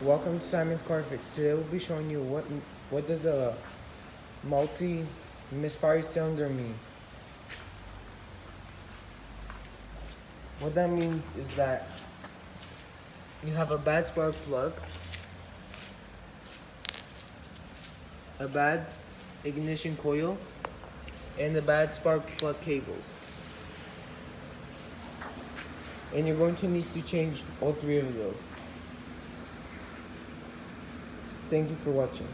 Welcome to Simon's Car Fix. Today we'll be showing you what does a multi misfire cylinder mean. What that means is that you have a bad spark plug, a bad ignition coil, and the bad spark plug cables. And you're going to need to change all three of those. Thank you for watching.